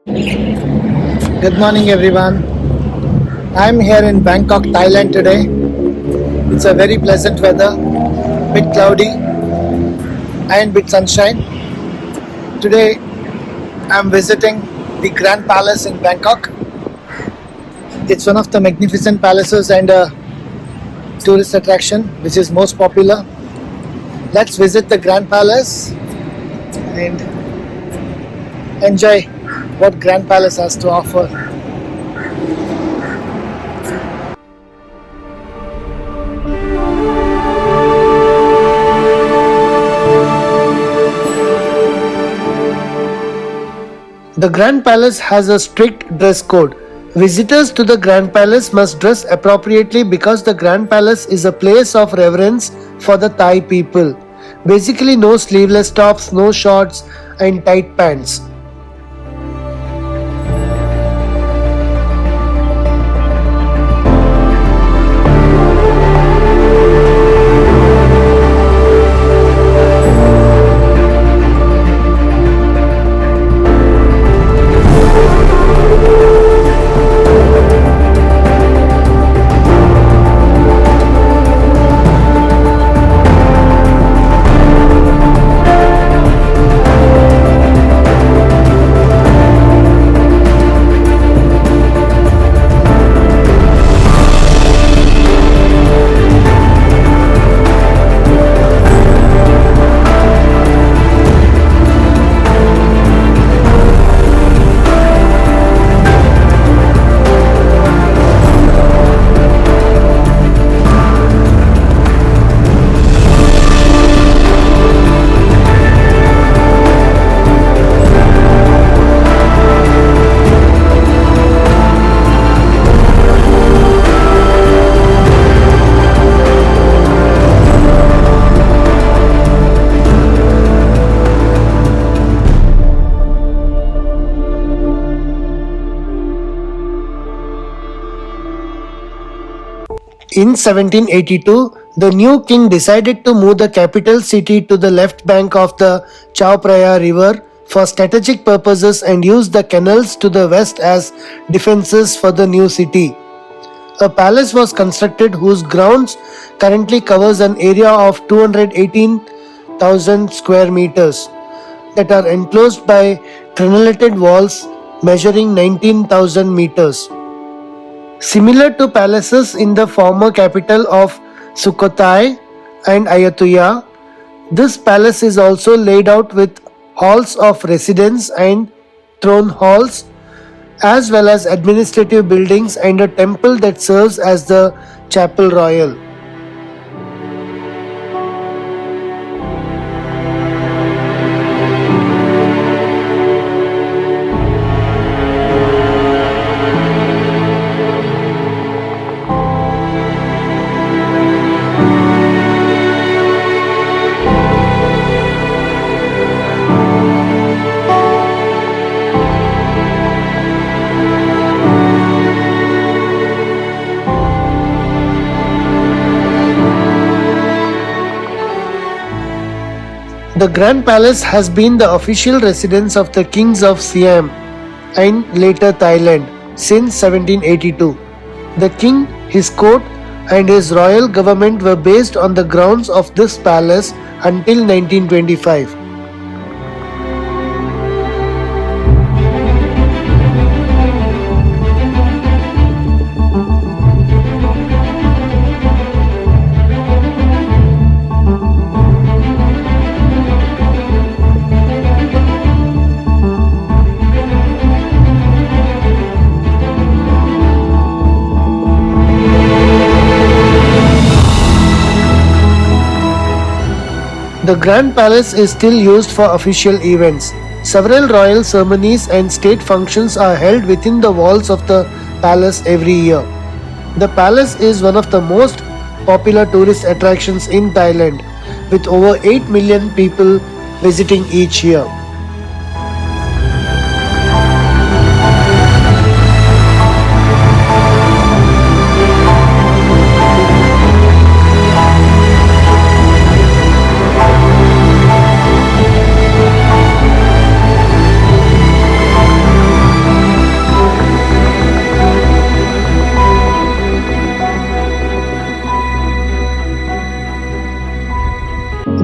Good morning, everyone. I'm here in Bangkok, Thailand today. It's a very pleasant weather, bit cloudy and bit sunshine. Today, I'm visiting the Grand Palace in Bangkok. It's one of the magnificent palaces and a tourist attraction which is most popular. Let's visit the Grand Palace and enjoy what Grand Palace has to offer. The Grand Palace has a strict dress code. Visitors to the Grand Palace must dress appropriately because the Grand Palace is a place of reverence for the Thai people. Basically, no sleeveless tops, no shorts, and tight pants. In 1782, the new king decided to move the capital city to the left bank of the Chao Phraya river for strategic purposes and used the canals to the west as defenses for the new city. A palace was constructed whose grounds currently covers an area of 218,000 square meters that are enclosed by crenellated walls measuring 19,000 meters. Similar to palaces in the former capital of Sukhothai and Ayutthaya, this palace is also laid out with halls of residence and throne halls, as well as administrative buildings and a temple that serves as the chapel royal. The Grand Palace has been the official residence of the kings of Siam and later Thailand since 1782. The king, his court, and his royal government were based on the grounds of this palace until 1925. The Grand Palace is still used for official events. Several royal ceremonies and state functions are held within the walls of the palace every year. The palace is one of the most popular tourist attractions in Thailand, with over 8 million people visiting each year.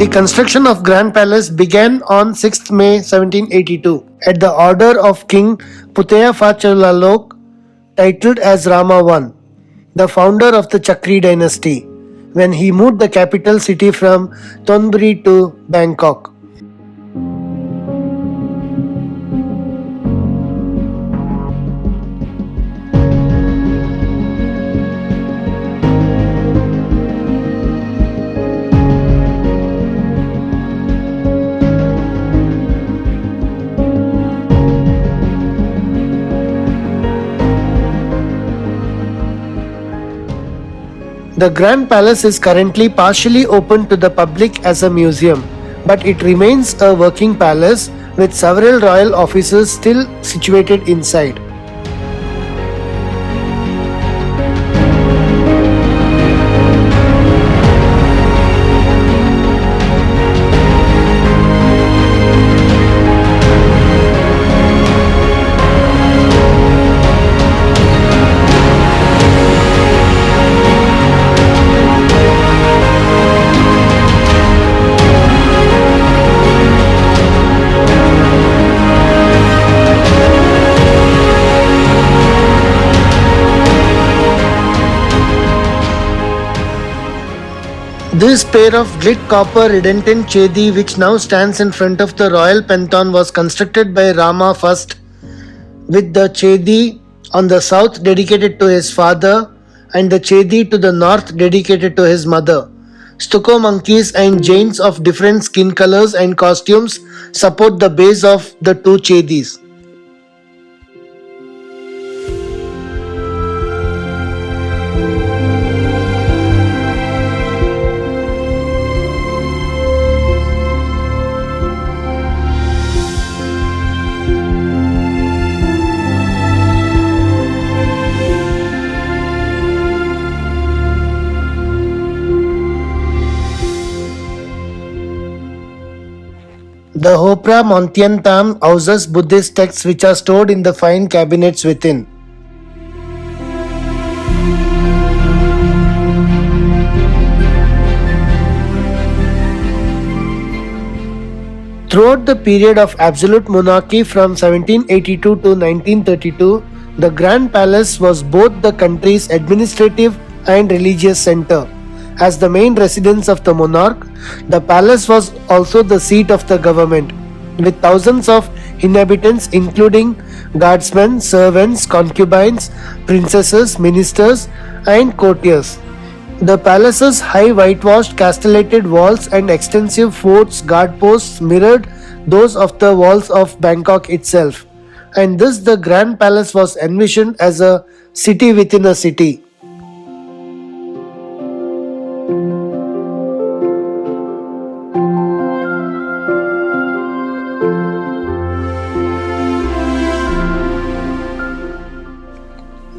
The construction of Grand Palace began on 6th May 1782 at the order of King Putaya Fachalalok, titled as Rama I, the founder of the Chakri dynasty, when he moved the capital city from Thonburi to Bangkok. The Grand Palace is currently partially open to the public as a museum, but it remains a working palace with several royal offices still situated inside. This pair of gilt copper redundant chedi, which now stands in front of the royal pantheon, was constructed by Rama I, with the chedi on the south dedicated to his father and the chedi to the north dedicated to his mother. Stucco monkeys and Jains of different skin colors and costumes support the base of the two chedis. The Hopra Montiantam houses Buddhist texts which are stored in the fine cabinets within. Throughout the period of absolute monarchy from 1782 to 1932, the Grand Palace was both the country's administrative and religious center. As the main residence of the monarch, the palace was also the seat of the government, with thousands of inhabitants including guardsmen, servants, concubines, princesses, ministers, and courtiers. The palace's high whitewashed castellated walls and extensive forts guard posts mirrored those of the walls of Bangkok itself, and thus the Grand Palace was envisioned as a city within a city.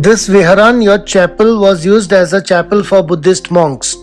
This Viharan Yot chapel was used as a chapel for Buddhist monks.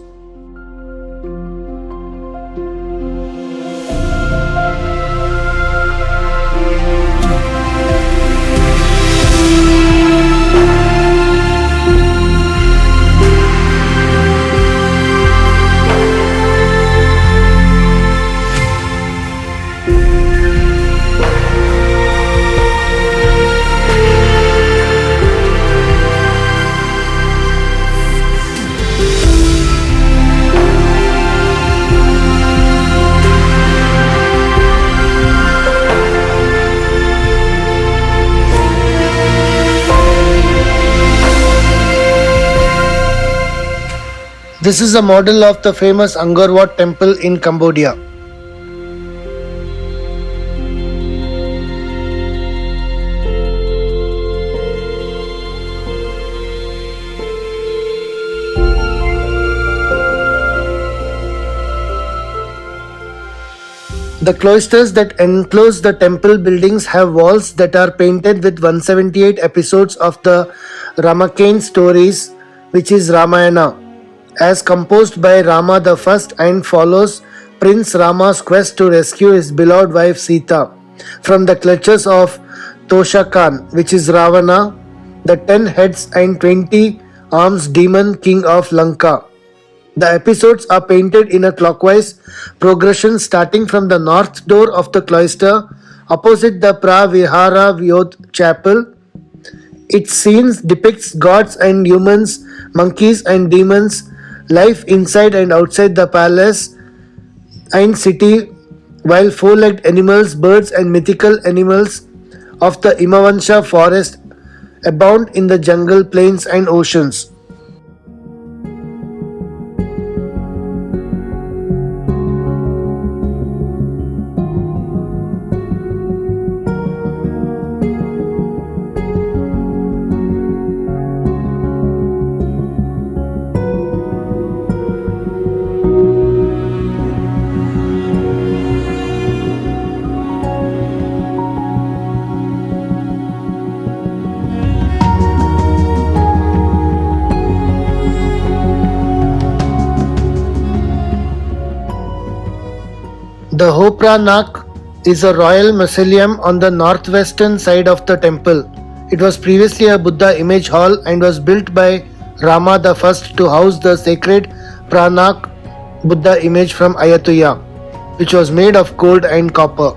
This is a model of the famous Angkor Wat temple in Cambodia. The cloisters that enclose the temple buildings have walls that are painted with 178 episodes of the Ramakien stories, which is Ramayana, as composed by Rama the First, and follows Prince Rama's quest to rescue his beloved wife Sita from the clutches of Tosha Khan, which is Ravana, the 10 heads and 20 arms demon king of Lanka. The episodes are painted in a clockwise progression starting from the north door of the cloister opposite the Pravihara Vyod chapel. Its scenes depicts gods and humans, monkeys and demons, life inside and outside the palace and city, while four-legged animals, birds and mythical animals of the Imavansha forest abound in the jungle, plains and oceans. The Hopra Nak is a royal mausoleum on the northwestern side of the temple. It was previously a Buddha image hall and was built by Rama the First to house the sacred Pranak Buddha image from Ayutthaya, which was made of gold and copper.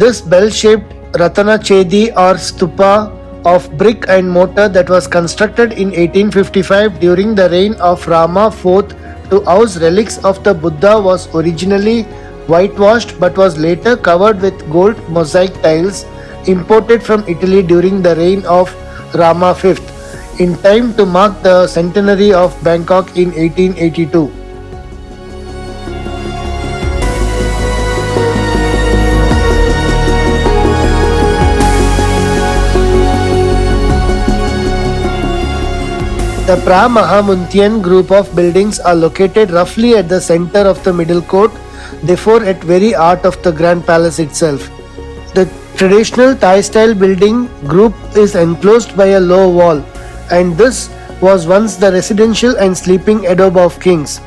This bell-shaped Ratana Chedi or stupa of brick and mortar that was constructed in 1855 during the reign of Rama IV to house relics of the Buddha was originally whitewashed but was later covered with gold mosaic tiles imported from Italy during the reign of Rama V in time to mark the centenary of Bangkok in 1882. The Pra-Mahamuntian group of buildings are located roughly at the center of the middle court, therefore at very heart of the Grand Palace itself. The traditional Thai-style building group is enclosed by a low wall, and this was once the residential and sleeping adobe of kings.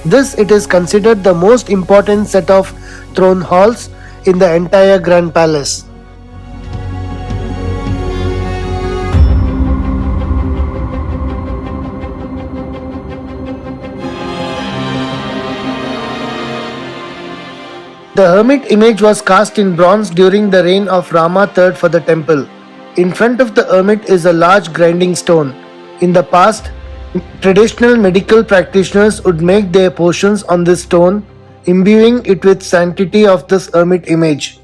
This it is considered the most important set of throne halls in the entire Grand Palace. The hermit image was cast in bronze during the reign of Rama III for the temple. In front of the hermit is a large grinding stone. In the past, traditional medical practitioners would make their potions on this stone, imbuing it with sanctity of this hermit image.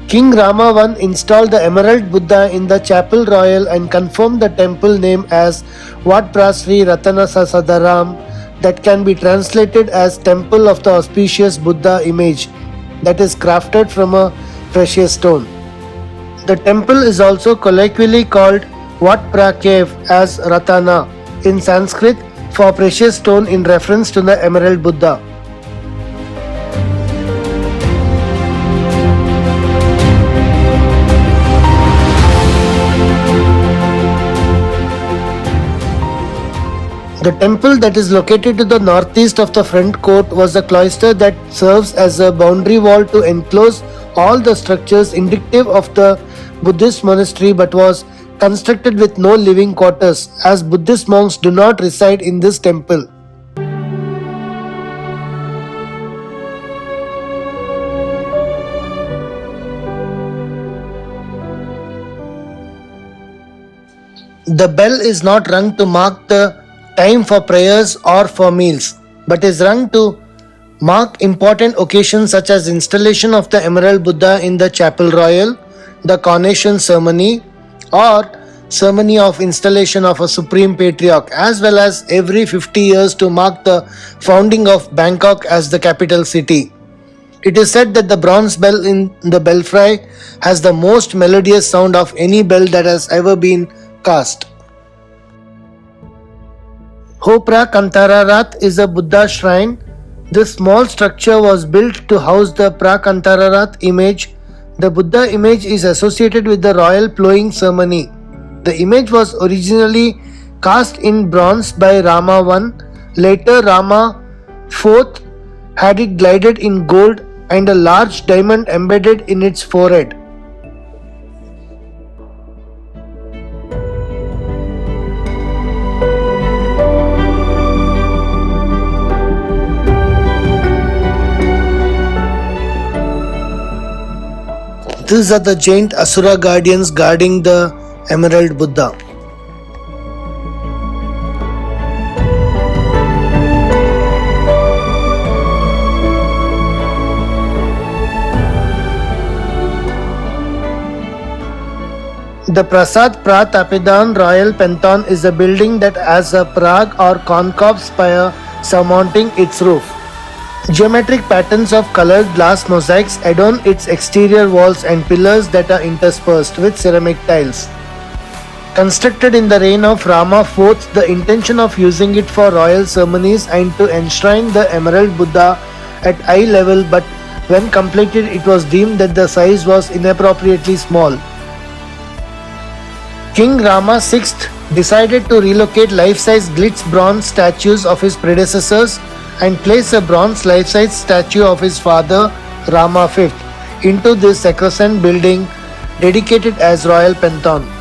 King Rama I installed the Emerald Buddha in the Chapel Royal and confirmed the temple name as Wat Phra Sadaram, that can be translated as Temple of the Auspicious Buddha image, that is crafted from a precious stone. The temple is also colloquially called Wat Phra Kaew as Ratana in Sanskrit for precious stone in reference to the Emerald Buddha. The temple that is located to the northeast of the front court was a cloister that serves as a boundary wall to enclose all the structures indicative of the Buddhist monastery, but was constructed with no living quarters as Buddhist monks do not reside in this temple. The bell is not rung to mark the time for prayers or for meals, but is rung to mark important occasions such as installation of the Emerald Buddha in the Chapel Royal, the coronation ceremony, or ceremony of installation of a Supreme Patriarch, as well as every 50 years to mark the founding of Bangkok as the capital city. It is said that the bronze bell in the belfry has the most melodious sound of any bell that has ever been cast. Hopra Kantararat is a Buddha shrine. This small structure was built to house the Prakantararat image. The Buddha image is associated with the royal plowing ceremony. The image was originally cast in bronze by Rama I. Later, Rama IV had it gilded in gold and a large diamond embedded in its forehead. These are the giant Asura guardians guarding the Emerald Buddha. The Prasad Pratapidan Royal Pantheon is a building that has a Prague or concave spire surmounting its roof. Geometric patterns of colored glass mosaics adorn its exterior walls and pillars that are interspersed with ceramic tiles. Constructed in the reign of Rama IV, the intention of using it for royal ceremonies and to enshrine the Emerald Buddha at eye level, but when completed it was deemed that the size was inappropriately small. King Rama VI decided to relocate life-size glitz bronze statues of his predecessors and place a bronze life-size statue of his father Rama V into this sacrosanct building dedicated as Royal Pantheon.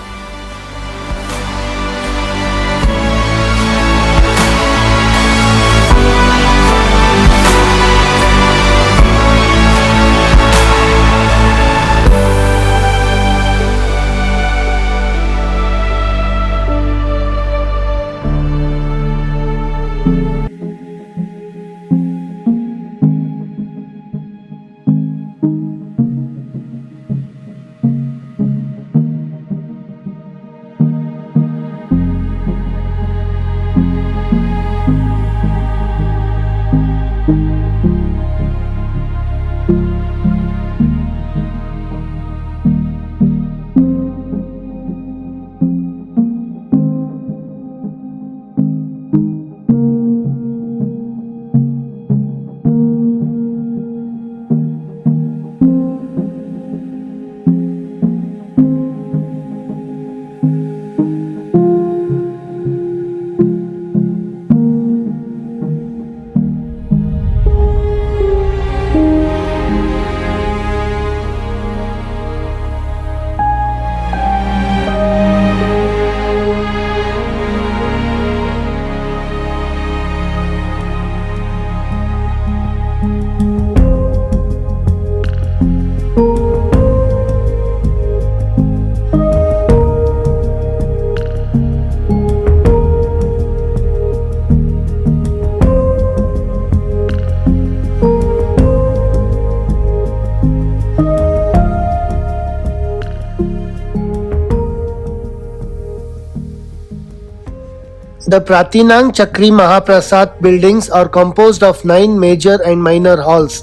The Pratinang Chakri Maha Prasat buildings are composed of 9 major and minor halls,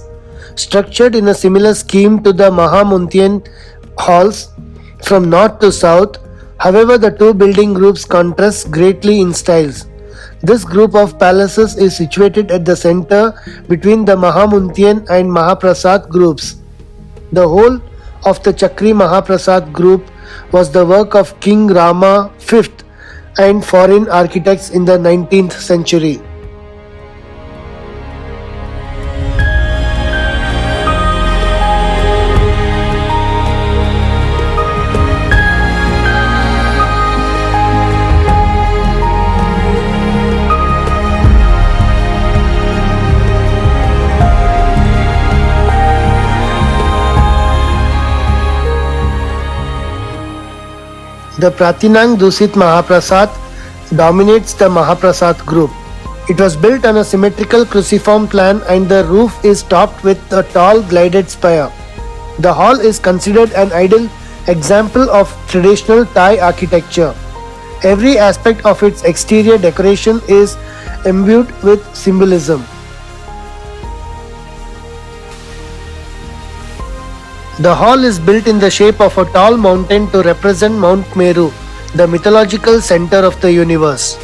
structured in a similar scheme to the Mahamuntian halls from north to south. However, the two building groups contrast greatly in styles. This group of palaces is situated at the center between the Mahamuntian and Mahaprasat groups. The whole of the Chakri Mahaprasat group was the work of King Rama V and foreign architects in the 19th century. The Pratinang Dusit Mahaprasat dominates the Mahaprasat group. It was built on a symmetrical cruciform plan and the roof is topped with a tall gilded spire. The hall is considered an ideal example of traditional Thai architecture. Every aspect of its exterior decoration is imbued with symbolism. The hall is built in the shape of a tall mountain to represent Mount Meru, the mythological center of the universe.